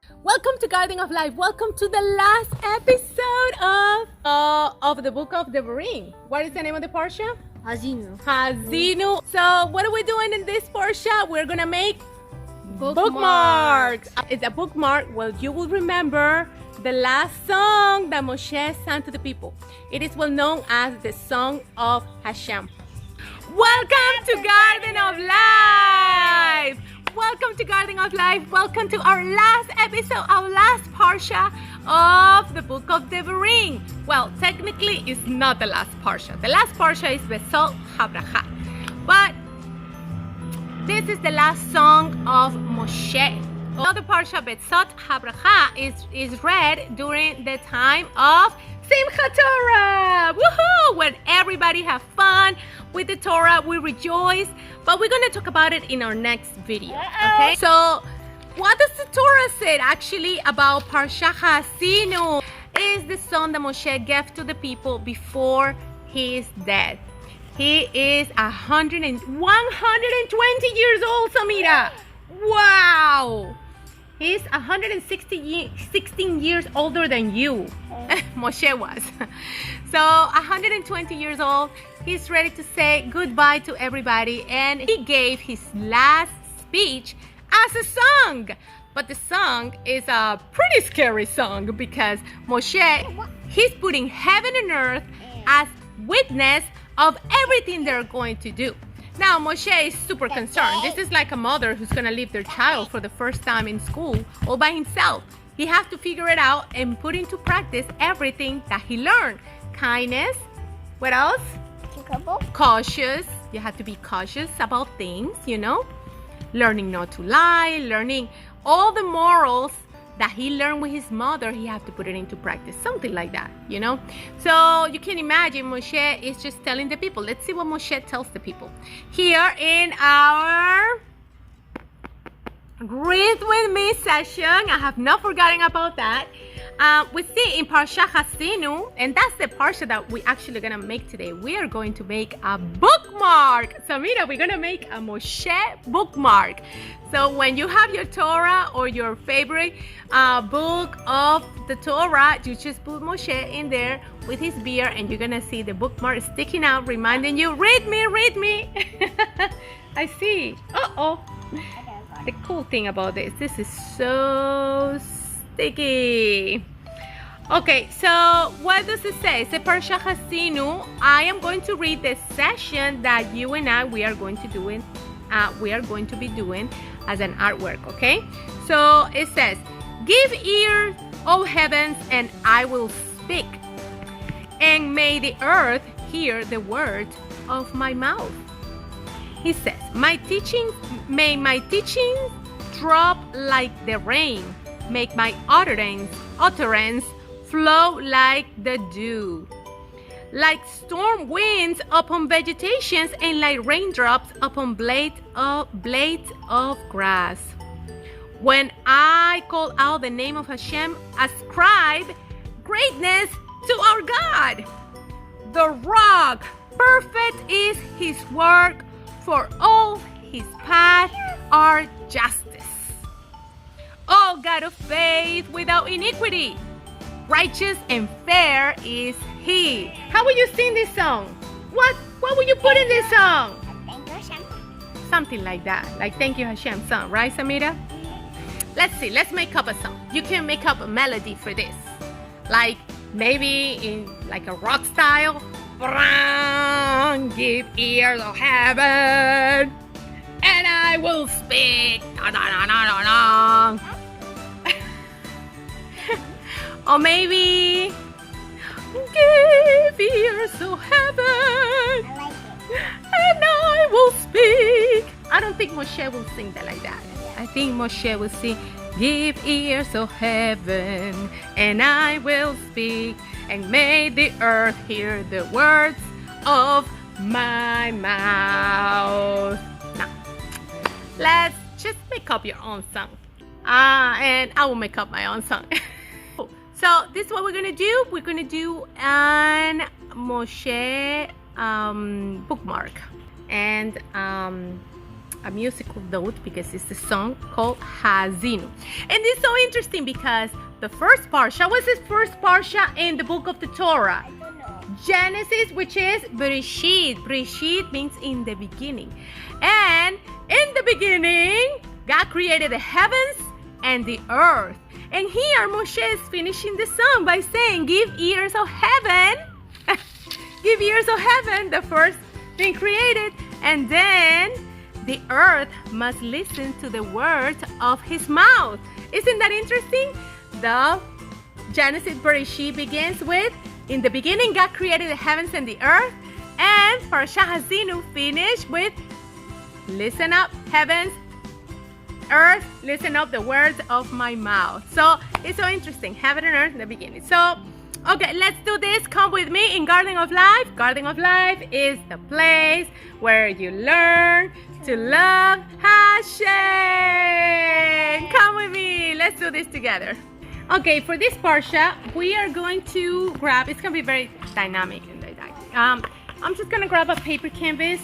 Welcome to Garden of Life. Welcome to the last episode of the book of the Devarim. What is the name of the Parsha? Haazinu. Haazinu. So what are we doing in this Parsha? We're gonna make bookmarks. It's a bookmark. Well, you will remember the last song that Moshe sang to the people. It is well known as the Song of Hashem. Welcome to Garden of Life. Welcome to Garden of Life. Welcome to our last episode, our last Parsha of the book of Devarim. Well, technically, it's not the last Parsha. The last Parsha is Parshat Haazinu. But this is the last song of Moshe. Another Parsha, Parshat Haazinu, is read during the time of Simchat Torah. Woohoo! When everybody have fun with the Torah, we rejoice. But we're going to talk about it in our next video. Okay? So, what does the Torah say actually about Parshat Haazinu? Is the song that Moshe gave to the people before he is dead. He is 120 years old, Samira. Wow! He's 16 years older than you. Moshe was. So 120 years old. He's ready to say goodbye to everybody. And he gave his last speech as a song. But the song is a pretty scary song because Moshe, he's putting heaven and earth as witness of everything they're going to do. Now, Moshe is super concerned. This is like a mother who's going to leave their child for the first time in school all by himself. He has to figure it out and put into practice everything that he learned. Kindness. What else? Cautious. You have to be cautious about things, you know. Learning not to lie. Learning all the morals that he learned with his mother, he have to put it into practice. Something like that, you know. So you can imagine Moshe is just telling the people. Let's see what Moshe tells the people. Here in our Read With Me session, I have not forgotten about that. We see in Parshat Haazinu, and that's the Parsha that we actually gonna make today. We are going to make a bookmark. Samira, we're gonna make a Moshe bookmark. So when you have your Torah or your favorite book of the Torah, you just put Moshe in there with his beard, and you're gonna see the bookmark sticking out, reminding you, read me, read me. I see. Uh-oh. The cool thing about this is so sticky. Okay, so what does it say? It says Parshat Haazinu. I am going to read the session that you and I we are going to be doing as an artwork. Okay, so it says, "Give ear, O heavens, and I will speak, and may the earth hear the words of my mouth." He says, may my teachings drop like the rain, make my utterance flow like the dew, like storm winds upon vegetations and like raindrops upon blades of grass. When I call out the name of Hashem, ascribe greatness to our God. The rock, perfect is his work, for all his paths are justice. O God of faith without iniquity, righteous and fair is he. How will you sing this song? What will you put in this song? Thank you, Hashem. Something like that. Like Thank You Hashem song, right, Samira? Let's see. Let's make up a song. You can make up a melody for this. Like maybe in like a rock style. Give ears of heaven, and I will speak. Or maybe give ears to heaven, and I will speak. I don't think Moshe will sing that like that. I think Moshe will sing, give ears to heaven, and I will speak, and may the earth hear the words of my mouth. Now, let's just make up your own song. And I will make up my own song. So this is what we're gonna do. We're gonna do an Moshe bookmark. And a musical note because it's a song called Haazinu. And it's so interesting because the first Parsha, what's the first Parsha in the book of the Torah? I don't know. Genesis, which is Bereshit. Bereshit means in the beginning. And in the beginning, God created the heavens and the earth. And here Moshe is finishing the song by saying, give ears of heaven. Give ears of heaven, the first thing created. And then the earth must listen to the words of his mouth. Isn't that interesting? The Genesis Bereshit begins with, in the beginning God created the heavens and the earth. And Parshat Haazinu finished with, listen up, heavens, earth, listen up the words of my mouth. So it's so interesting, heaven and earth in the beginning. So, okay, let's do this. Come with me in Garden of Life. Garden of Life is the place where you learn to love Hashem. Come with me. Let's do this together. Okay, for this Parsha, we are going to grab, it's going to be very dynamic and didactic. I'm just going to grab a paper canvas,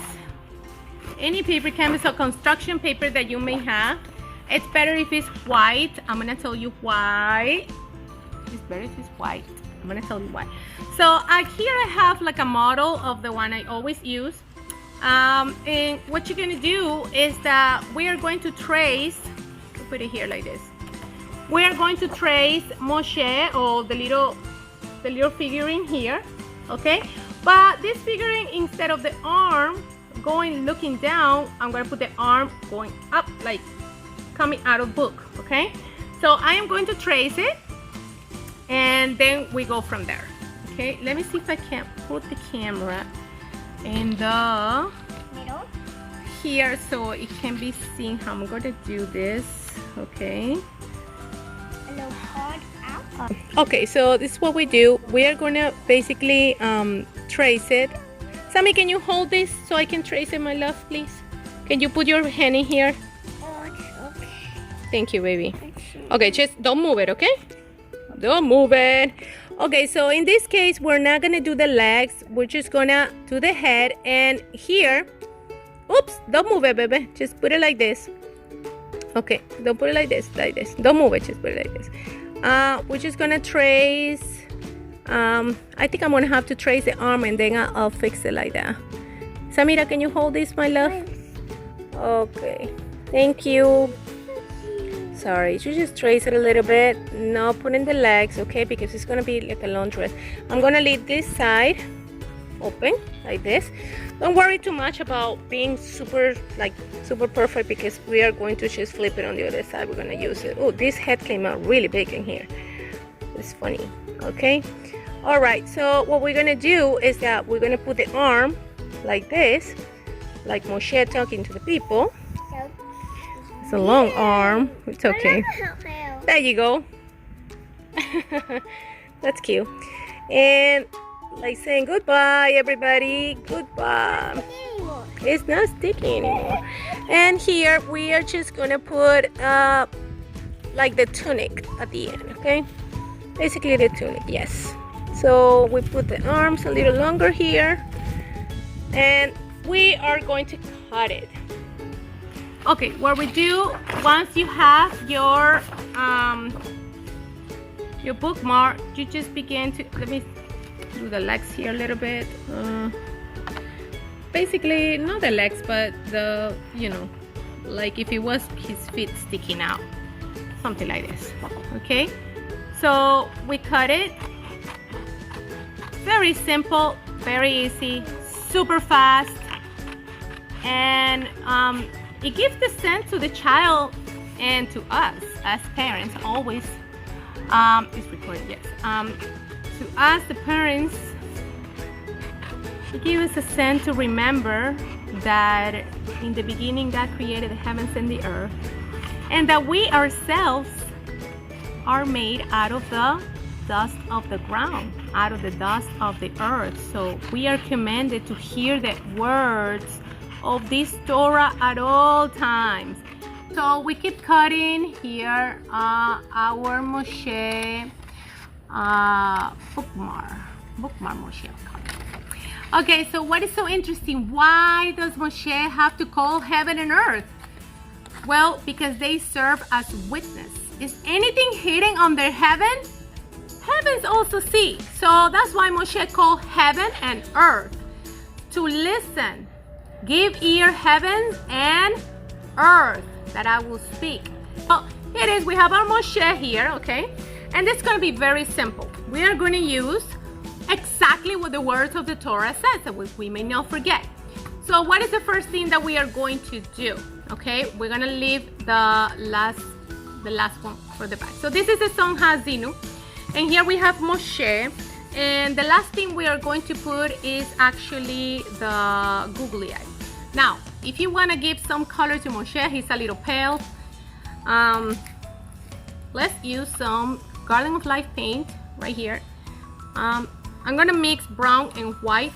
any paper canvas or construction paper that you may have. It's better if it's white. I'm going to tell you why. It's better if it's white. I'm going to tell you why. So here I have like a model of the one I always use. And what you're going to do is that we are going to trace, put it here like this. We are going to trace Moshe, or the little figurine here, okay? But this figurine, instead of the arm looking down, I'm going to put the arm going up, like coming out of book, okay? So I am going to trace it, and then we go from there, okay? Let me see if I can put the camera in the Middle? here so it can be seen how I'm going to do this, okay? A little hard out. Okay, so this is what we do. We are going to basically trace it. Sammy, can you hold this so I can trace it, my love, please? Can you put your hand in here? Oh, okay. Thank you, baby. Okay, just don't move it, okay? Don't move it. Okay, so in this case, we're not going to do the legs. We're just going to do the head. And here, oops, don't move it, baby. Just put it like this. Okay, don't put it like this, like this. Don't move it, just put it like this. We're just gonna trace, I think I'm gonna have to trace the arm and then I'll fix it like that. Samira, can you hold this, my love? Okay, thank you. Sorry, you just trace it a little bit. No, put in the legs, okay, because it's gonna be like a long dress. I'm gonna leave this side open like this. Don't worry too much about being super perfect, because we are going to just flip it on the other side. We're going to use it. Oh, this head came out really big in here. It's funny. Okay, all right, so what we're going to do is that we're going to put the arm like this, like Moshe talking to the people. It's a long arm. It's okay. There you go. That's cute. And like saying goodbye, everybody. Goodbye. It's not sticky anymore. And here we are just gonna put like the tunic at the end, okay? Basically the tunic, yes. So we put the arms a little longer here, and we are going to cut it. Okay, what we do once you have your bookmark, you just begin to, let me do the legs here a little bit. Basically not the legs, but the, you know, like if it was his feet sticking out, something like this. Okay, so we cut it. Very simple, very easy, super fast, and it gives the sense to the child and to us as parents always. It's recording, yes. To us, the parents, it gives us a sense to remember that in the beginning God created the heavens and the earth, and that we ourselves are made out of the dust of the ground, out of the dust of the earth. So we are commanded to hear the words of this Torah at all times. So we keep cutting here our Moshe bookmark Moshe. Okay, so what is so interesting? Why does Moshe have to call heaven and earth? Well, because they serve as witness. Is anything hidden under heaven? Heavens also see. So that's why Moshe called heaven and earth to listen. Give ear, heavens and earth, that I will speak. Well, here it is. We have our Moshe here, okay? And it's going to be very simple. We are going to use exactly what the words of the Torah says, so we may not forget. So what is the first thing that we are going to do? Okay, we're going to leave the last one for the back. So this is the song Haazinu. And here we have Moshe. And the last thing we are going to put is actually the googly eye. Now, if you want to give some color to Moshe, he's a little pale. Let's use some Garden of Life paint right here. I'm gonna mix brown and white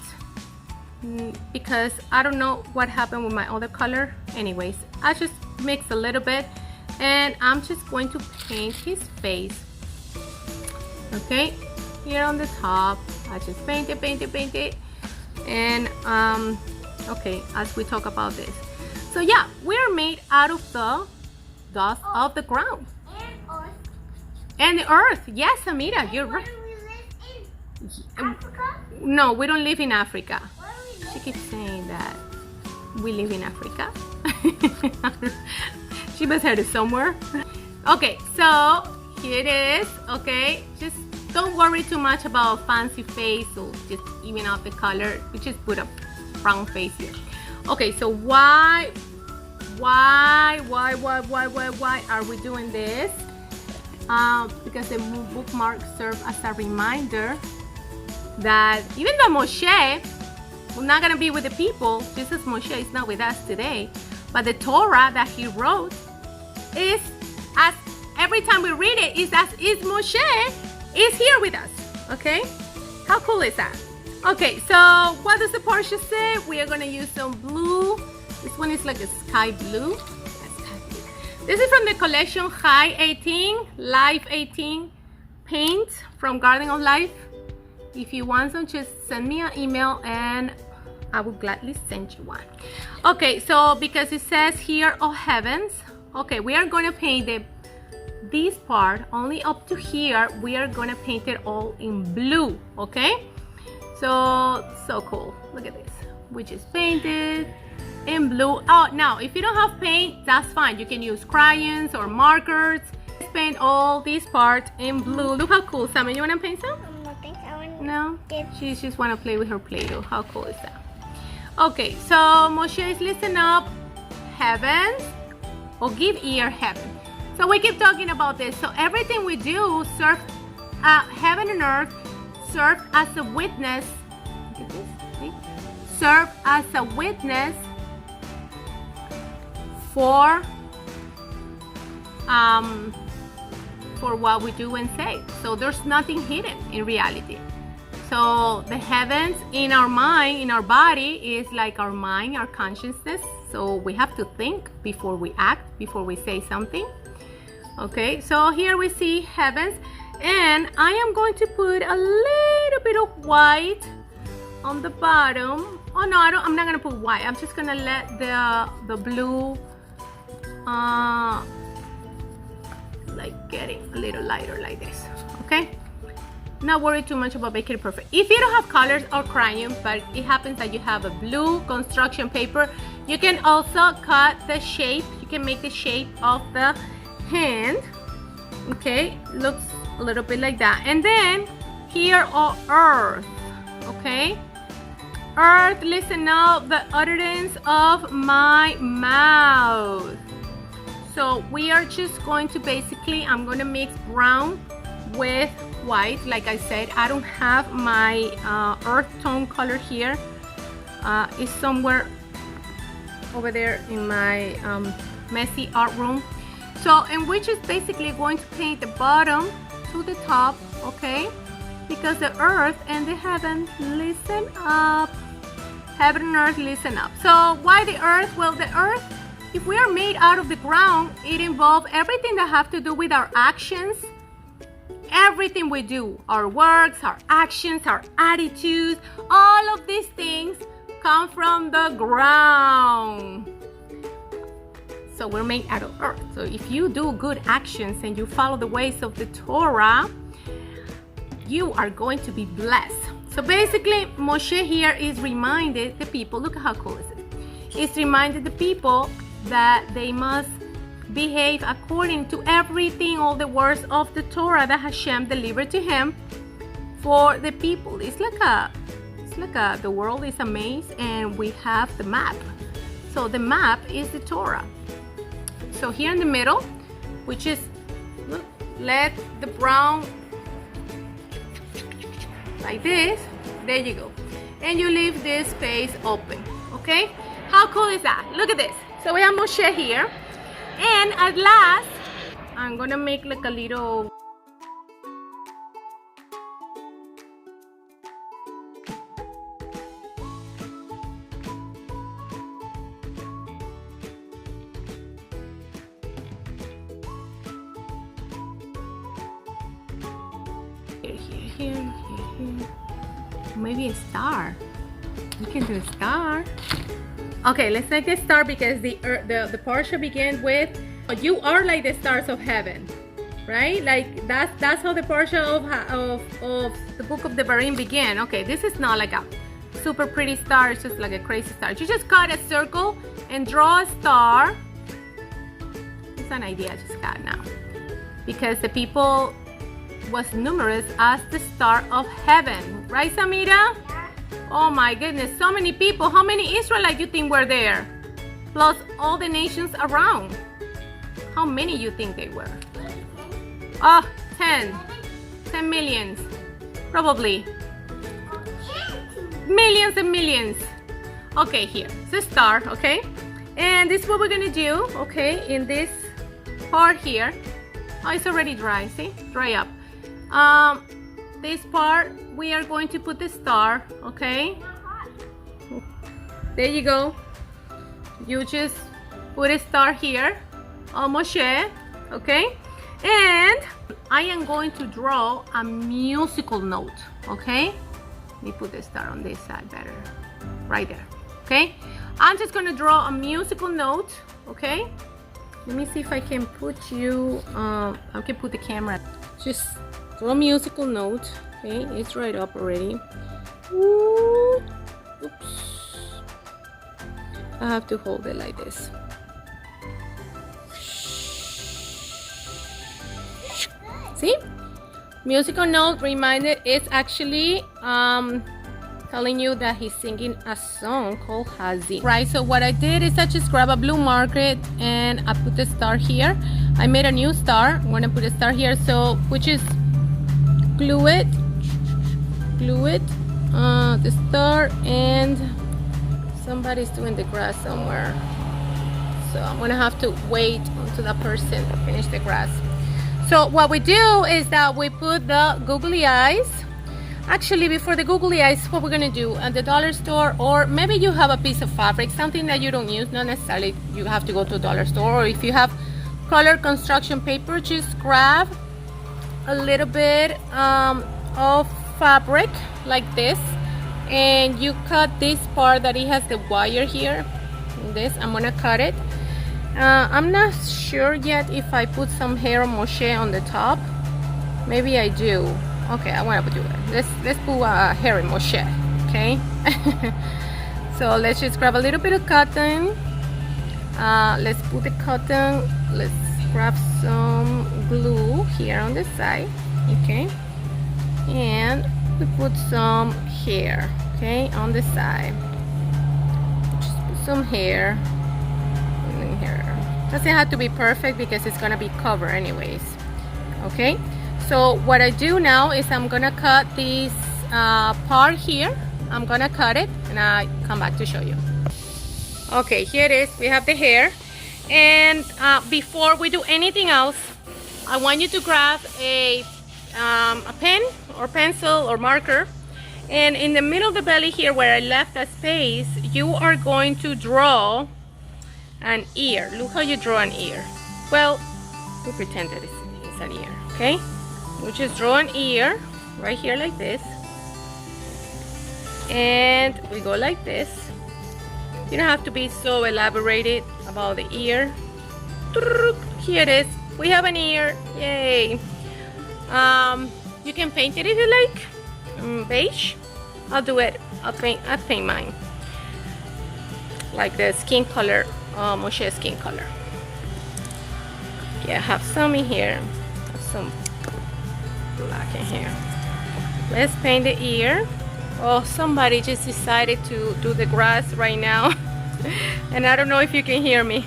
because I don't know what happened with my other color. Anyways, I just mix a little bit and I'm just going to paint his face. Okay, here on the top, I just paint it. And okay, as we talk about this. So yeah, we're made out of the dust of the ground. And the earth. Yes, Amira, you're right. Africa? No, we don't live in Africa. Where do we live? She keeps saying that we live in Africa. She must have it somewhere. Okay, so here it is. Okay, just don't worry too much about fancy face or just even out the color. We just put a brown face here. Okay, so why are we doing this? Because the bookmark serves as a reminder that even though Moshe was not going to be with the people, just as Moshe is not with us today, but the Torah that he wrote is, as every time we read it, is as is Moshe is here with us. Okay, how cool is that? Okay, so what does the Parsha say? We are going to use some blue. This one is like a sky blue. This is from the collection High 18, Life 18 paint from Garden of Life. If you want some, just send me an email and I will gladly send you one. Okay, so because it says here, oh heavens, okay, we are going to paint this part only up to here. We are going to paint it all in blue, okay? So cool. Look at this. We just painted in blue. Oh, now if you don't have paint, that's fine. You can use crayons or markers. Paint all these parts in blue. Look how cool. Sammy, you want to paint some? No? She just want to play with her Play-Doh. How cool is that? Okay, so Moshe is listen up, heavens, or give ear, heaven. So we keep talking about this. So everything we do serve heaven and earth, serve as a witness. Look at this. See? Serve as a witness for what we do and say. So there's nothing hidden in reality. So the heavens in our mind, in our body, is like our mind, our consciousness. So we have to think before we act, before we say something. Okay, so here we see heavens, and I am going to put a little bit of white on the bottom. Oh no, I'm not gonna put white. I'm just gonna let the blue like getting a little lighter like this. Okay, not worry too much about making it perfect. If you don't have colors or crayon, but it happens that you have a blue construction paper, you can also cut the shape. You can make the shape of the hand. Okay, looks a little bit like that. And then here, oh, earth. Okay, earth, listen up, the utterance of my mouth. So we are just going to basically, I'm going to mix brown with white. Like I said, I don't have my earth tone color here. It's somewhere over there in my messy art room. So, and we're just basically going to paint the bottom to the top, okay? Because the earth and the heaven, listen up. Heaven and earth, listen up. So why the earth? Well, the earth, if we are made out of the ground, it involves everything that have to do with our actions, everything we do, our works, our actions, our attitudes, all of these things come from the ground. So we're made out of earth. So if you do good actions and you follow the ways of the Torah, you are going to be blessed. So basically, Moshe here is reminded the people, look at how cool is it. It's reminded the people that they must behave according to everything, all the words of the Torah that Hashem delivered to him for the people. It's like the world is a maze and we have the map. So the map is the Torah. So here in the middle, which is, look, let the brown like this, there you go. And you leave this space open, okay? How cool is that? Look at this. So we have Moshe here. And at last, I'm gonna make like a little here. Maybe a star. You can do a star. Okay, let's make a star because the parsha begins with, you are like the stars of heaven, right? Like that's how the parsha of the book of the Barim began. Okay, this is not like a super pretty star. It's just like a crazy star. You just cut a circle and draw a star. It's an idea I just got now, because the people was numerous as the star of heaven, right, Samira? Oh my goodness, so many people. How many Israelites you think were there? Plus all the nations around. How many you think they were? Oh, 10 millions, probably. Millions and millions. Okay, here, it's a star, okay? And this is what we're gonna do, okay, in this part here. Oh, it's already dry, see? Dry up. This part, we are going to put the star, okay? There you go. You just put a star here on Moshe, okay? And I am going to draw a musical note, okay? Let me put the star on this side better. Right there, okay? I'm just gonna draw a musical note, okay? Let me see if I can put you, I can put the camera. Just draw a musical note, okay? It's right up already. Ooh. Oops. I have to hold it like this. See? Musical note reminder is actually telling you that he's singing a song called Haazinu. Right, so what I did is I just grab a blue marker and I put the star here. I made a new star. I'm gonna put a star here, so which is glue it, the star, and somebody's doing the grass somewhere. So I'm gonna have to wait until that person finish the grass. So what we do is that we put the googly eyes. Actually, before the googly eyes, what we're gonna do at the dollar store, or maybe you have a piece of fabric, something that you don't use, not necessarily you have to go to a dollar store, or if you have colored construction paper, just grab a little bit of fabric like this, and you cut this part that it has the wire here. This, I'm gonna cut it. I'm not sure yet if I put some hair of Moshe on the top. Maybe I do. Okay, I want to do it. Let's put hair in Moshe, okay? So let's just grab a little bit of cotton. Let's put the cotton. Let's grab some glue here on this side, okay? And we put some hair, okay, on the side. Just put some hair. Doesn't have to be perfect because it's gonna be covered anyways, okay? So what I do now is I'm gonna cut this part here. I'm gonna cut it and I come back to show you. Okay, here it is. We have the hair, and before we do anything else, I want you to grab a pen or pencil or marker, and in the middle of the belly here where I left a space, you are going to draw an ear. Look how you draw an ear. Well, we pretend that it's an ear, okay? We just draw an ear right here like this. And we go like this. You don't have to be so elaborated about the ear. Here it is. We have an ear. Yay. You can paint it if you like. Beige. I'll do it. I'll paint mine. Like the skin color, Moshe skin color. Yeah, I have some in here. Have some black in here. Let's paint the ear. Oh, somebody just decided to do the grass right now. And I don't know if you can hear me.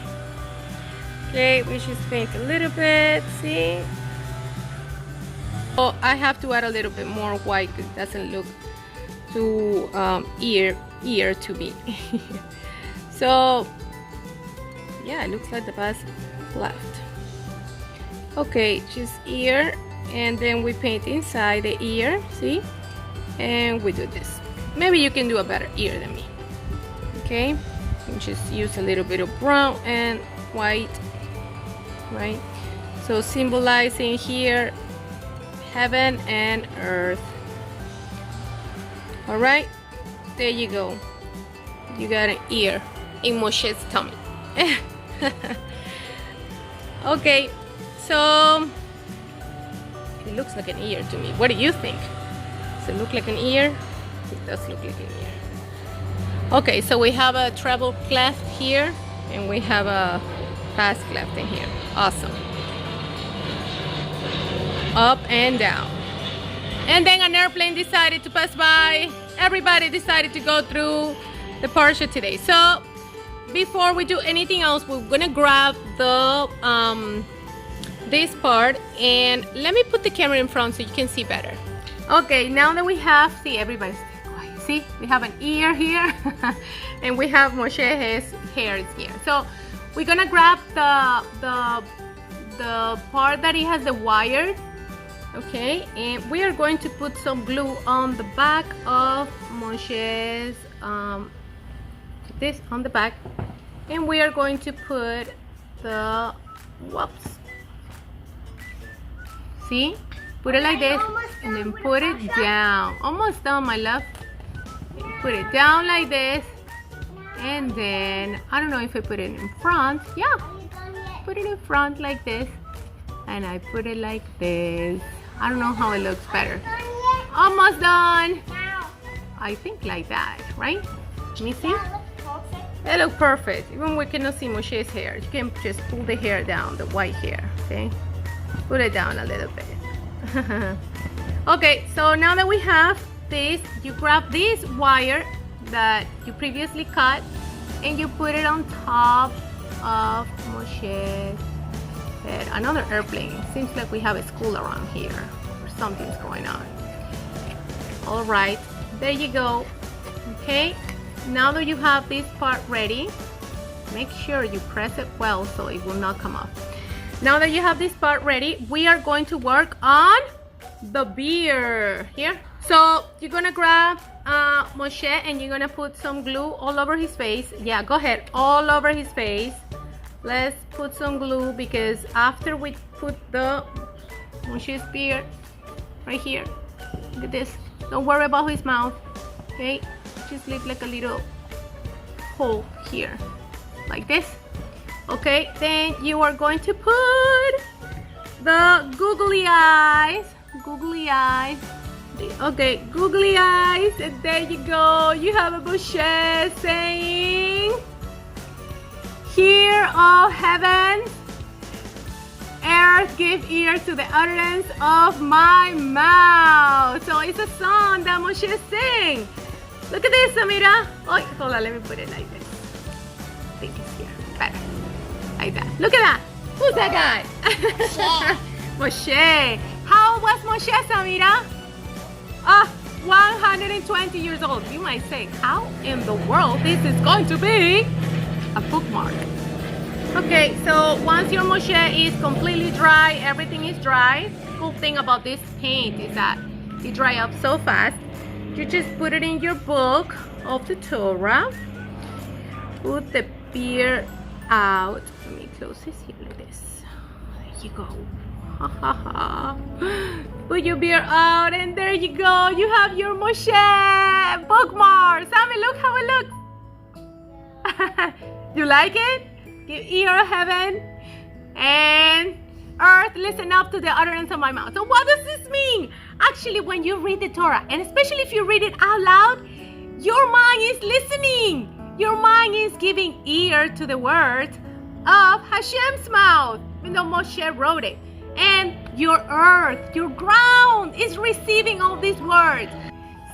Okay, we just paint a little bit, see? Oh, I have to add a little bit more white because it doesn't look too ear to me. So, yeah, it looks like the best left. Okay, just ear, and then we paint inside the ear, see? And we do this. Maybe you can do a better ear than me. Okay, and just use a little bit of brown and white, right? So symbolizing here heaven and earth. All right, there you go. You got an ear in Moshe's tummy. Okay, so it looks like an ear to me. What do you think? Does it look like an ear? It does look like an ear. Okay, so we have a treble clef here, and we have a bass clef in here. Awesome. Up and down. And then an airplane decided to pass by. Everybody decided to go through the Parsha today. So before we do anything else, we're gonna grab the this part, and let me put the camera in front so you can see better. Okay, now that we have, see, everybody stay quiet. See, we have an ear here and we have Moshe's hairs here. So we're gonna grab the part that it has the wire, okay, and we are going to put some glue on the back of Moshe's this on the back, and we are going to put the whoops. See? Put it like this, and then put it down. Almost done, my love. Put it down like this, and then, I don't know if I put it in front. Yeah, put it in front like this, and I put it like this. I don't know how it looks better. Almost done. I think like that, right? Let me see. They look perfect. Even we cannot see Moshe's hair. You can just pull the hair down, the white hair, okay? Put it down a little bit. Okay, so now that we have this, you grab this wire that you previously cut, and you put it on top of Moshe's head. Another airplane. Seems like we have a school around here, or something's going on. All right, there you go. Okay, now that you have this part ready, make sure you press it well so it will not come off. Now that you have this part ready, we are going to work on the beard here. So you're gonna grab Moshe, and you're gonna put some glue all over his face. Yeah, go ahead, all over his face. Let's put some glue, because after we put the Moshe's beard right here, look at this. Don't worry about his mouth, okay? Just leave like a little hole here, like this. Okay, then you are going to put the googly eyes. Googly eyes. Okay, googly eyes. And there you go. You have a Moshe saying, "Hear, O heavens, earth, give ear to the utterance of my mouth." So it's a song that Moshe sing. Look at this, Amira. Oh, hold on, let me put it like this. I think it's here. Better. Like that. Look at that. Who's that guy? Moshe. How old was Moshe, Samira? 120 years old. You might say, how in the world this is going to be a bookmark? Okay, so once your Moshe is completely dry, everything is dry. The cool thing about this paint is that it dry up so fast. You just put it in your book of the Torah. Put the beard out. Let me close this here like this. There you go. Ha ha ha. Put your beer out, and there you go. You have your Moshe bookmark. Sammy, look how it looks. You like it? Give ear, heaven, and earth, listen up to the utterance of my mouth. So what does this mean? Actually, when you read the Torah, and especially if you read it out loud, your mind is listening. Your mind is giving ear to the words of Hashem's mouth, even though Moshe wrote it. And your earth, your ground is receiving all these words.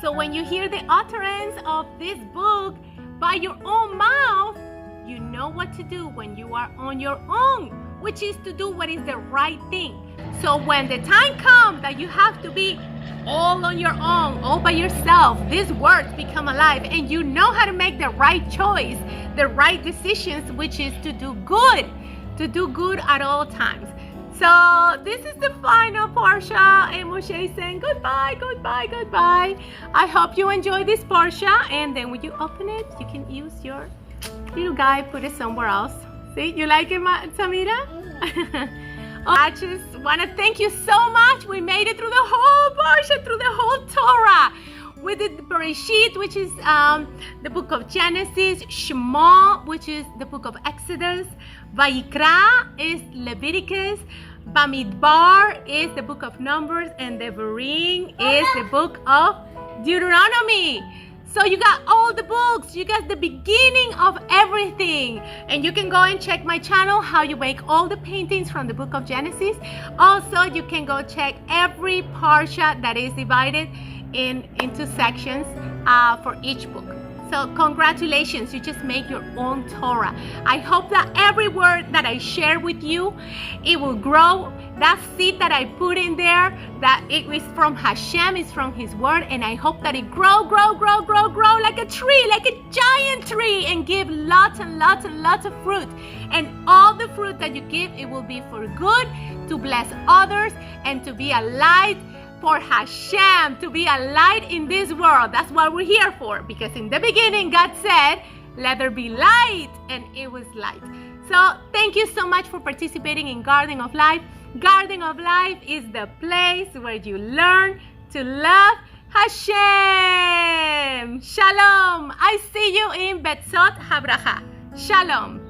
So when you hear the utterance of this book by your own mouth, you know what to do when you are on your own, which is to do what is the right thing. So when the time comes that you have to be all on your own, all by yourself, these words become alive and you know how to make the right choice, the right decisions, which is to do good at all times. So this is the final Parsha, and Moshe is saying goodbye, goodbye, goodbye. I hope you enjoy this Parsha, and then when you open it, you can use your little guy, put it somewhere else. See, you like it, Samira? I just want to thank you so much. We made it through the whole Parsha, through the whole Torah. We did Bereshit, which is the book of Genesis, Shema, which is the book of Exodus, Vayikra is Leviticus, Bamidbar is the book of Numbers, and Devarim is the book of Deuteronomy. So you got all the books, you got the beginning of everything. And you can go and check my channel, how you make all the paintings from the book of Genesis. Also, you can go check every Parsha that is divided into sections for each book. So congratulations, you just make your own Torah. I hope that every word that I share with you, it will grow. That seed that I put in there, that it is from Hashem, is from His word, and I hope that it grow like a tree, like a giant tree, and give lots and lots and lots of fruit. And all the fruit that you give, it will be for good, to bless others, and to be a light for Hashem, to be a light in this world. That's what we're here for, because in the beginning God said, let there be light, and it was light. So thank you so much for participating in Garden of Life. Garden of Life is the place where you learn to love Hashem. Shalom. I see you in Betzot Habracha. Shalom.